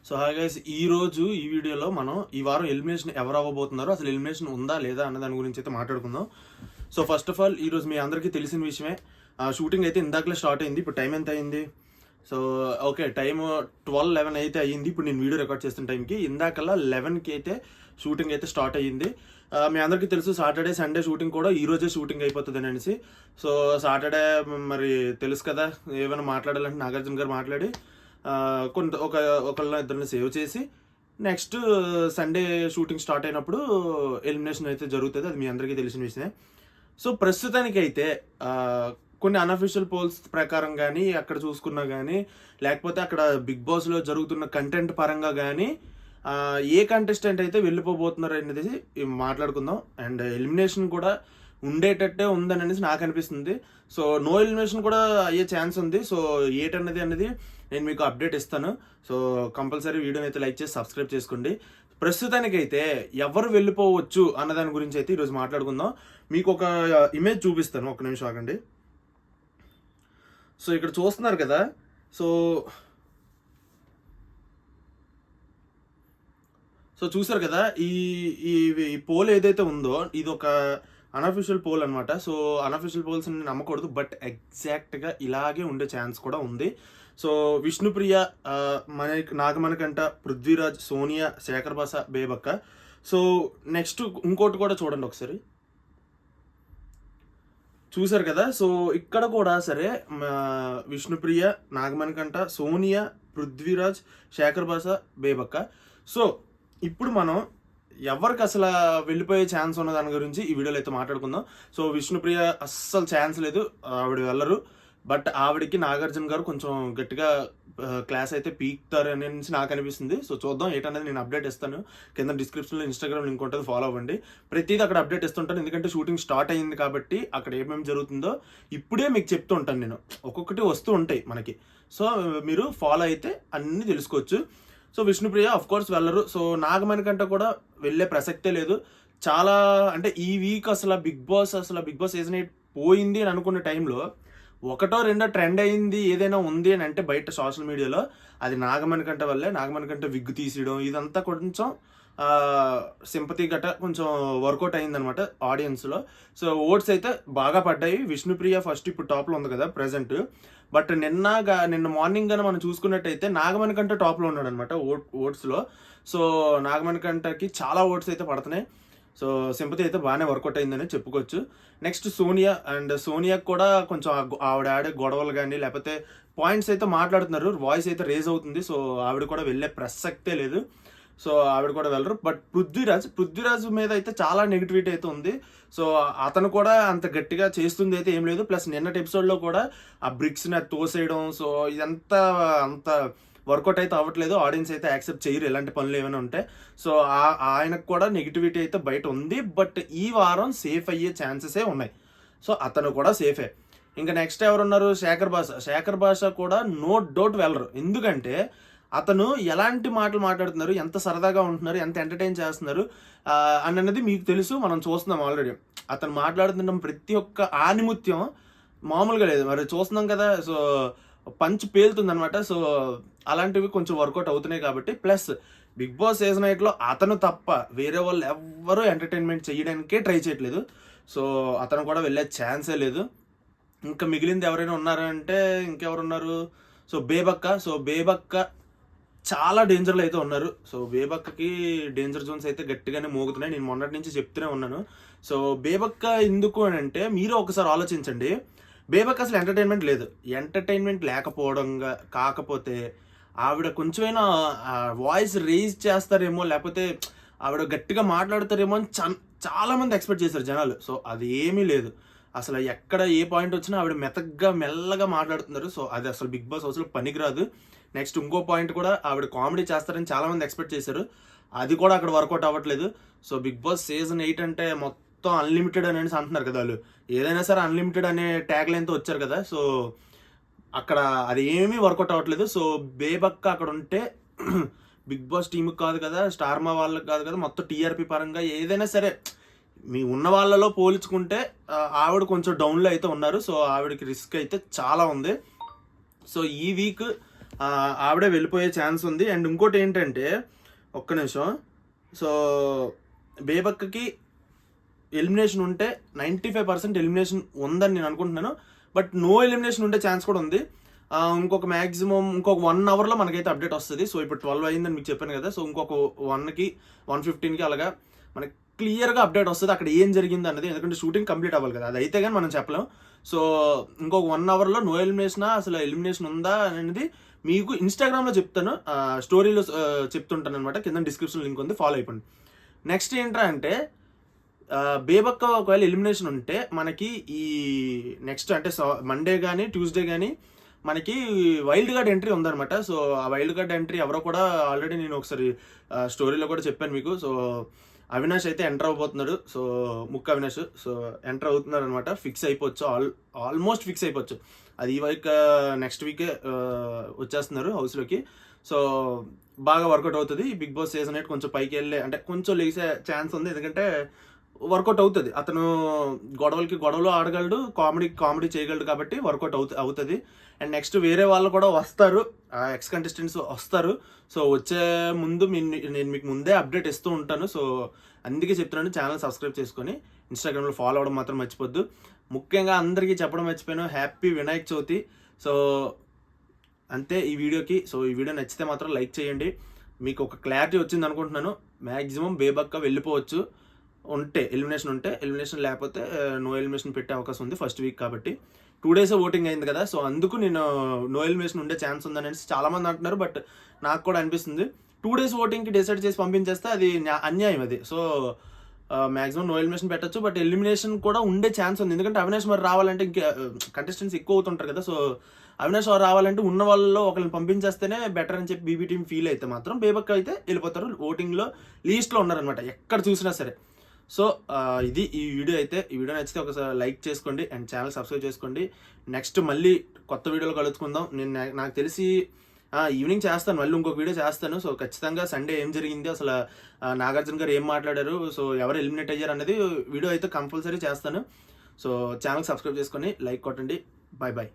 So hi guys, ఈ వీడియోలో మనం ఈ వారం ఎలిమినేషన్ ఎవరు అవ్వబోతున్నారో, అసలు ఎలిమినేషన్ ఉందా లేదా అన్న దాని గురించి అయితే మాట్లాడుకుందాం. సో ఫస్ట్ ఆఫ్ ఆల్ ఈరోజు మీ అందరికీ తెలిసిన విషయమే, షూటింగ్ అయితే ఇందాకలే స్టార్ట్ అయింది. ఇప్పుడు టైం ఎంత అయింది? సో ఓకే, టైం 12-11 అయితే అయ్యింది. ఇప్పుడు నేను వీడియో రికార్డ్ చేస్తున్న టైంకి ఇందాకల్లా 11కి అయితే షూటింగ్ అయితే స్టార్ట్ అయ్యింది. మీ అందరికీ తెలుసు సాటర్డే సండే షూటింగ్ కూడా ఈ రోజే షూటింగ్ అయిపోతుంది అనేసి. సో సాటర్డే మరి తెలుసు కదా, ఏమైనా మాట్లాడాలంటే నాగార్జున గారు మాట్లాడి ఒకళ్ళ ఇద్దరిని సేవ్ చేసి నెక్స్ట్ సండే షూటింగ్ స్టార్ట్ అయినప్పుడు ఎలిమినేషన్ అయితే జరుగుతుంది. అది మీ అందరికీ తెలిసిన విషయమే. సో ప్రస్తుతానికి అయితే కొన్ని అన్అఫీషియల్ పోల్స్ ప్రకారం కానీ అక్కడ చూసుకున్నా కానీ, లేకపోతే అక్కడ బిగ్ బాస్లో జరుగుతున్న కంటెంట్ పరంగా కానీ ఏ కంటెస్టెంట్ అయితే వెళ్ళిపోబోతున్నారు అనేది మాట్లాడుకుందాం. అండ్ ఎలిమినేషన్ కూడా ఉండేటట్టే ఉందని అనేసి నాకు అనిపిస్తుంది. సో నో ఎలిమినేషన్ కూడా అయ్యే ఛాన్స్ ఉంది. సో ఏటన్నది అనేది నేను మీకు అప్డేట్ ఇస్తాను. సో కంపల్సరీ వీడియోని అయితే లైక్ చేసి సబ్స్క్రైబ్ చేసుకోండి. ప్రస్తుతానికైతే ఎవరు వెళ్ళిపోవచ్చు అన్న దాని గురించి అయితే ఈరోజు మాట్లాడుకుందాం. మీకు ఒక ఇమేజ్ చూపిస్తాను, ఒక నిమిషం ఆగండి. సో ఇక్కడ చూస్తున్నారు కదా, సో చూసారు కదా, ఈ ఈ పోల్ ఏదైతే ఉందో ఇది ఒక అన్అఫీషియల్ పోల్ అనమాట. సో అన్అఫీషియల్ పోల్స్ నమ్మకూడదు, బట్ ఎగ్జాక్ట్గా ఇలాగే ఉండే ఛాన్స్ కూడా ఉంది. సో విష్ణుప్రియ, నాగమణికంఠ, పృథ్వీరాజ్, సోనియా, శేఖర్ బాస, బేబక్క. సో నెక్స్ట్ ఇంకోటి కూడా చూడండి ఒకసారి, చూసారు కదా. సో ఇక్కడ కూడా సరే విష్ణుప్రియ, నాగమణికంఠ, సోనియా, పృథ్వీరాజ్, శేఖర్ బాస, బేబక్క. సో ఇప్పుడు మనం ఎవరికి అసలు వెళ్ళిపోయే ఛాన్స్ ఉన్న దాని గురించి ఈ వీడియోలో అయితే మాట్లాడుకుందాం. సో విష్ణుప్రియ అస్సలు ఛాన్స్ లేదు, ఆవిడ వెళ్ళరు. బట్ ఆవిడకి నాగార్జున గారు కొంచెం గట్టిగా క్లాస్ అయితే పీక్తారు అనేసి నాకు అనిపిస్తుంది. సో చూద్దాం ఏంటనేది నేను అప్డేట్ ఇస్తాను. కింద డిస్క్రిప్షన్లో ఇన్స్టాగ్రామ్ లింక్ ఉంటుంది, ఫాలో అవ్వండి. ప్రతిదీ అక్కడ అప్డేట్ ఇస్తుంటాను, ఎందుకంటే షూటింగ్ స్టార్ట్ అయ్యింది కాబట్టి అక్కడ ఏమేమి జరుగుతుందో ఇప్పుడే మీకు చెప్తూ ఉంటాను నేను. ఒక్కొక్కటి వస్తూ ఉంటాయి మనకి, సో మీరు ఫాలో అయితే అన్నీ తెలుసుకోవచ్చు. సో విష్ణుప్రియ ఆఫ్ కోర్స్ వెళ్ళరు. సో నాగమణికంట కూడా వెళ్ళే ప్రసక్తే లేదు. చాలా అంటే ఈ వీక్ అసలు బిగ్ బాస్ సీజన్ 8 పోయింది అని అనుకున్న టైంలో ఒకటో రెండో ట్రెండ్ అయింది ఏదైనా ఉంది అని అంటే బయట సోషల్ మీడియాలో, అది నాగమణికంట వల్లే. నాగమణికంట విగ్గు తీసేయడం ఇదంతా కొంచెం సింపతి గట్ట కొంచెం వర్కౌట్ అయిందనమాట ఆడియన్స్లో. సో ఓట్స్ అయితే బాగా పడ్డాయి. విష్ణుప్రియ ఫస్ట్ ఇప్పుడు టాప్లో ఉంది కదా ప్రజెంట్. బట్ నిన్న మార్నింగ్ గానే మనం చూసుకున్నట్టయితే నాగమణికంట టాప్లో ఉన్నాడు అనమాట ఓట్స్లో. సో నాగమణికంటకి చాలా ఓట్స్ అయితే పడుతున్నాయి. సో సింపతి అయితే బాగానే వర్కౌట్ అయిందని చెప్పుకోవచ్చు. నెక్స్ట్ సోనియా, అండ్ సోనియాకి కూడా కొంచెం ఆవిడ ఆడే గొడవలు కానీ లేకపోతే పాయింట్స్ అయితే మాట్లాడుతున్నారు, వాయిస్ అయితే రేజ్ అవుతుంది. సో ఆవిడ కూడా వెళ్ళే ప్రసక్తే లేదు. సో ఆవిడ కూడా వెళ్ళరు. బట్ పృథ్వీరాజ్ మీద అయితే చాలా నెగిటివిటీ అయితే ఉంది. సో అతను కూడా అంత గట్టిగా చేస్తుంది అయితే ఏం లేదు. ప్లస్ నిన్నటి ఎపిసోడ్లో కూడా ఆ బ్రిక్స్ని తోసేయడం, సో ఇదంతా అంత వర్కౌట్ అయితే అవ్వట్లేదు. ఆడియన్స్ అయితే యాక్సెప్ట్ చేయరు ఇలాంటి పనులు ఏమైనా ఉంటే. సో ఆయనకు కూడా నెగిటివిటీ అయితే బయట ఉంది. బట్ ఈ వారం సేఫ్ అయ్యే ఛాన్సెసే ఉన్నాయి. సో అతను కూడా సేఫే. ఇంకా నెక్స్ట్ ఎవరున్నారు? శేఖర్ భాష కూడా నో డౌట్ వెళ్ళరు. ఎందుకంటే అతను ఎలాంటి మాటలు మాట్లాడుతున్నారు, ఎంత సరదాగా ఉంటున్నారు, ఎంత ఎంటర్టైన్ చేస్తున్నారు అన్నది మీకు తెలుసు, మనం చూస్తున్నాం ఆల్రెడీ. అతను మాట్లాడుతున్న ప్రతి ఒక్క ఆనిముత్యం మామూలుగా లేదు, మరి చూస్తున్నాం కదా. సో పంచ్ పేలుతుంది అనమాట. సో అలాంటివి కొంచెం వర్కౌట్ అవుతున్నాయి కాబట్టి. ప్లస్ బిగ్ బాస్ సీజన్ 8లో అతను తప్ప వేరే వాళ్ళు ఎవ్వరూ ఎంటర్టైన్మెంట్ చేయడానికే ట్రై చేయట్లేదు. సో అతను కూడా వెళ్ళే ఛాన్సే లేదు. ఇంకా మిగిలింది ఎవరైనా ఉన్నారంటే ఇంకెవరున్నారు? సో బేబక్క చాలా డేంజర్లో అయితే ఉన్నారు. సో బేబక్కకి డేంజర్ జోన్స్ అయితే గట్టిగానే మోగుతున్నాయి, నేను మొన్నటి నుంచి చెప్తూనే ఉన్నాను. సో బేబక్క ఎందుకు అని అంటే మీరు ఒకసారి ఆలోచించండి. బేబక్క అసలు ఎంటర్టైన్మెంట్ లేదు. ఎంటర్టైన్మెంట్ లేకపోవడంగా కాకపోతే ఆవిడ కొంచెమైనా వాయిస్ రేజ్ చేస్తారేమో, లేకపోతే ఆవిడ గట్టిగా మాట్లాడతారేమో అని చాలామంది ఎక్స్పెక్ట్ చేశారు జనాలు. సో అది ఏమీ లేదు. అసలు ఎక్కడ ఏ పాయింట్ వచ్చినా ఆవిడ మెల్లగా మాట్లాడుతున్నారు. సో అది అసలు బిగ్ బాస్ అసలు పనికిరాదు. నెక్స్ట్ ఇంకో పాయింట్ కూడా, ఆవిడ కామెడీ చేస్తారని చాలామంది ఎక్స్పెక్ట్ చేశారు, అది కూడా అక్కడ వర్కౌట్ అవ్వట్లేదు. సో బిగ్ బాస్ సీజన్ 8 అంటే మొత్తం అన్లిమిటెడ్ అనేసి అంటున్నారు కదా వాళ్ళు. ఏదైనా సరే అన్లిమిటెడ్ అనే ట్యాగ్ లైన్తో వచ్చారు కదా. సో అక్కడ అది ఏమీ వర్కౌట్ అవ్వట్లేదు. సో బేబక్క అక్కడ ఉంటే బిగ్ బాస్ టీంకి కాదు కదా, స్టార్మా వాళ్ళకి కాదు కదా, మొత్తం టీఆర్పీ పరంగా ఏదైనా సరే మీ ఉన్న వాళ్ళలో పోల్చుకుంటే ఆవిడ కొంచెం డౌన్లో అయితే ఉన్నారు. సో ఆవిడకి రిస్క్ అయితే చాలా ఉంది. సో ఈ వీక్ ఆవిడే వెళ్ళిపోయే ఛాన్స్ ఉంది. అండ్ ఇంకోటి ఏంటంటే ఒక్క నిమిషం, సో బేబక్కకి ఎలిమినేషన్ ఉంటే 95% ఎలిమినేషన్ ఉందని నేను అనుకుంటున్నాను. బట్ నో ఎలిమినేషన్ ఉండే ఛాన్స్ కూడా ఉంది. ఇంకొక మ్యాక్సిమం ఇంకొక 1 అవర్లో మనకైతే అప్డేట్ వస్తుంది. సో ఇప్పుడు 12 అయిందని మీకు చెప్పాను కదా. సో ఇంకొక 1కి 1:15కి అలాగా మనకి క్లియర్గా అప్డేట్ వస్తుంది అక్కడ ఏం జరిగింది అన్నది. ఎందుకంటే షూటింగ్ కంప్లీట్ అవ్వాలి కదా, అది అయితే కానీ మనం చెప్పలేం. సో ఇంకొక 1 అవర్లో నో ఎలిమినేషనా అసలు ఎలిమినేషన్ ఉందా అనేది మీకు ఇన్స్టాగ్రామ్లో చెప్తాను, స్టోరీలో చెప్తుంటాను అనమాట. కింద డిస్క్రిప్షన్ లింక్ ఉంది, ఫాలో అయిపోండి. నెక్స్ట్ ఏంట్రా అంటే బేబక్క ఒకవేళ ఎలిమినేషన్ ఉంటే మనకి ఈ నెక్స్ట్ అంటే మండే కానీ ట్యూస్డే కానీ మనకి వైల్డ్ కార్డ్ ఎంట్రీ ఉందన్నమాట. సో ఆ వైల్డ్ కార్డ్ ఎంట్రీ ఎవరో కూడా ఆల్రెడీ నేను ఒకసారి స్టోరీలో కూడా చెప్పాను మీకు. సో అవినాష్ అయితే ఎంటర్ అవబోతున్నాడు. సో ముక్క అవినాష్ సో ఎంటర్ అవుతున్నారు అనమాట. ఫిక్స్ అయిపోవచ్చు, ఆల్మోస్ట్ ఫిక్స్ అయిపోవచ్చు. అది ఈ వీక్ నెక్స్ట్ వీకే వచ్చేస్తున్నారు హౌస్లోకి. సో బాగా వర్కౌట్ అవుతుంది. బిగ్ బాస్ సీజన్ 8 కొంచెం పైకి వెళ్ళే అంటే కొంచెం లేసే ఛాన్స్ ఉంది. ఎందుకంటే వర్కౌట్ అవుతుంది, అతను గొడవలు ఆడగలడు, కామెడీ చేయగలడు కాబట్టి వర్కౌట్ అవుతుంది. అండ్ నెక్స్ట్ వేరే వాళ్ళు కూడా వస్తారు, ఎక్స్ కంటెస్టెంట్స్ వస్తారు. సో వచ్చే ముందు నేను మీకు ముందే అప్డేట్ ఇస్తూ ఉంటాను. సో అందుకే చెప్తున్నాను, ఛానల్ సబ్స్క్రైబ్ చేసుకొని ఇన్స్టాగ్రామ్లో ఫాలో అవ్వడం మాత్రం మర్చిపోద్దు. ముఖ్యంగా అందరికీ చెప్పడం మర్చిపోయాను, హ్యాపీ వినాయక చవితి. సో అంతే ఈ వీడియోకి. సో ఈ వీడియో నచ్చితే మాత్రం లైక్ చేయండి. మీకు ఒక క్లారిటీ వచ్చింది అనుకుంటున్నాను. మ్యాక్సిమం బేబక్క వెళ్ళిపోవచ్చు ఉంటే, ఎలిమినేషన్ లేకపోతే నో ఎలిమినేషన్ పెట్టే అవకాశం ఉంది ఫస్ట్ వీక్ కాబట్టి. 2 days ఓటింగ్ అయింది కదా. సో అందుకు నేను నో ఎలిమినేషన్ ఉండే ఛాన్స్ ఉందనేసి చాలామంది అంటున్నారు. బట్ నాకు కూడా అనిపిస్తుంది 2 days ఓటింగ్కి డిసైడ్ చేసి పంపించేస్తే అది అన్యాయం అది. సో మ్యాక్సిమం నో ఎలిమినేషన్ పెట్టచ్చు, బట్ ఎలిమినేషన్ కూడా ఉండే ఛాన్స్ ఉంది. ఎందుకంటే అవినాష్ మరి రావాలంటే ఇంకా కంటెస్టెంట్స్ ఎక్కువ అవుతుంటారు కదా. సో అవినాష్ రావాలంటే ఉన్న వాళ్ళలో ఒకరిని పంపించేస్తేనే బెటర్ అని చెప్పి బీబీ టీం ఫీల్ అయితే మాత్రం బేబక్క అయితే వెళ్ళిపోతారు. ఓటింగ్లో లీస్ట్లో ఉన్నారనమాట ఎక్కడ చూసినా సరే. సో ఇది ఈ వీడియో అయితే. ఈ వీడియో నచ్చితే ఒకసారి లైక్ చేసుకోండి అండ్ ఛానల్ సబ్స్క్రైబ్ చేసుకోండి. నెక్స్ట్ మళ్ళీ కొత్త వీడియోలో కలుసుకుందాం. నేను నాకు తెలిసి ఈవినింగ్ చేస్తాను, మళ్ళీ ఇంకొక వీడియో చేస్తాను. సో ఖచ్చితంగా సండే ఏం జరిగింది, అసలు నాగార్జున గారు ఏం మాట్లాడారు, సో ఎవరు ఎలిమినేట్ అయ్యారు అనేది వీడియో అయితే కంపల్సరీ చేస్తాను. సో ఛానల్ సబ్స్క్రైబ్ చేసుకొని లైక్ కొట్టండి. Bye bye.